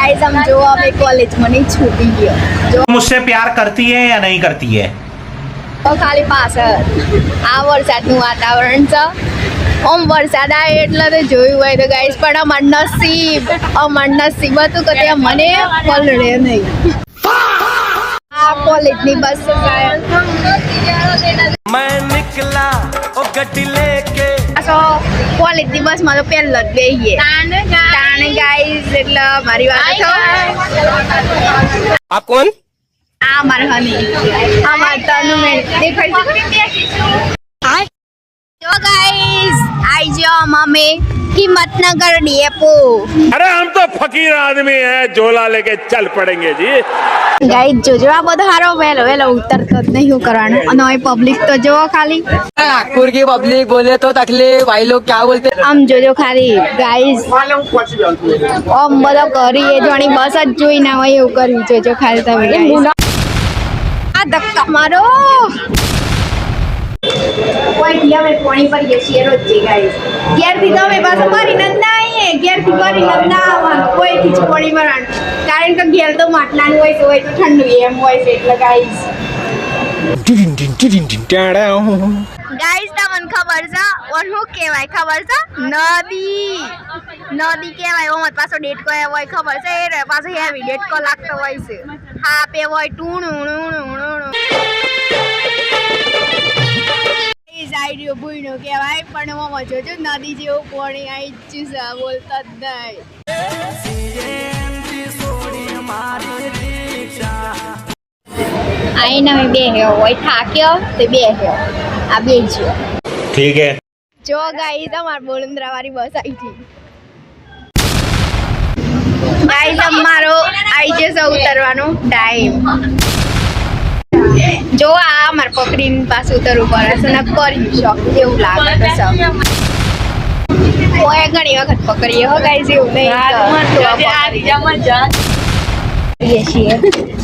guys हम जो अबे कॉलेज में नहीं छूटी गयो जो मुझसे प्यार करती है या नहीं करती है तो खाली पाછળ આ વરસાદનું વાતાવરણ છે ઓમ વરસાદ આવે એટલે તો જોયું હોય તો ગાઈસ પણ અમાર નસીબ હતું કે ત્યાં મને પલળે નહીં આ કોલેજની બસ मैं निकला ओ गड्डी लेके કોલેજની બસમાં તો પહેલો જ બેહીએ તાણે ગાઈસ એટલે મારી વાત તો आप कौन આ માર હની આ માતાનું મેં દેખાય છે જો ગાઈસ આઈ જો અમે હિંમતનગર डेपो अरे हम तो फकीर आदमी हैं झोला लेके चल पड़ेंगे जी गाइस जो आ બધો હારો વેલો ઉતરતો જ નહીં હું કરવાનું અને ઓય પબ્લિક તો જો ખાલી नागपुर की पब्लिक बोले तो तकलीफ भाई लोग क्या बोलते આમ જોજો ખાલી ગાઈસ ઓમ બધો કરી એ જોણી બસ જ જોઈ ના હોય એવું કર્યું જોજો ખાલી તમે ગાઈસ આ ધક્કા મારો ઓય હવે પાણી પર બેસીએ રોજ જે ગાઈસ ઘેરથી તો અમે પાછો કરીને જ ના આવીએ ઘેરથી કરીને જ ના આવવાનું કોઈથી જ પાણી ભરવાનું કારણ કે ઘેર તો માટલાનું હોય તો ઠંડુ એમ હોય છે એટલે ગાઈસ गाइस તમને ખબર છે ઓર હું કહેવાય ખબર છે નદી કહેવાય ઓમત પાછો ડેટકો હોય ખબર છે એ રે પાછો હેવી ડેટકો લાગતો હોય છે હા પે હોય ટૂણું ગાઈસ આઈડિયો ભૂઈનો કહેવાય પણ ઓમાં જોજો નદી જેવું પાણી આવી જ છે બોલતા જ નહીં આઈને અમે બેહ્યો હોય થાક્યો તે બેહ્યો આ બેસ્યો ठीक है જો ગાઈસ અમાર બોલંદ્રા વાળી બસ આવી હતી ગાઈસ અમારો આઈ જશે ઉતરવાનો ટાઈમ જો આ અમાર પકડીને પાછું ઉતરવું પડે છે ને કરી શોક જેવું લાગે છે કોઈ ઘણી વખત પકડીએ હો ગાઈસ એવું નહીં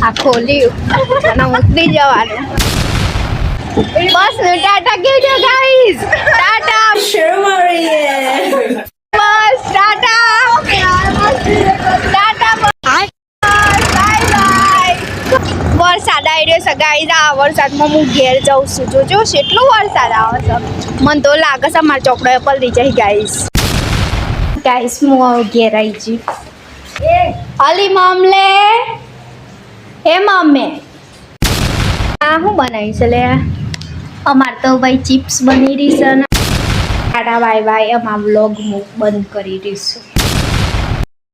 આ ખોલ્યું અને ઉતરી જવાનું બસ ટાટા કહેજો ગાઈસ ટાટા શર્મ આવી હે બસ ટાટા બાય બાય વરસાદ આવી રહ્યો છે ગાઈસ આ વરસાદમાં હું ઘેર જાઉં છું જોજો કેટલો વરસાદ આવે છે મને તો લાગે છે મારા ચોકડો પલળી જાય ગાઈસ હું ઘેર આવી છું અલી મામલે હે મમ્મી આ હું બનાવી છે લે અમાર તો ભાઈ ચિપ્સ બની રહી છે ને ટાટા બાય બાય અમાર વ્લોગ હું બંધ કરી દઈશું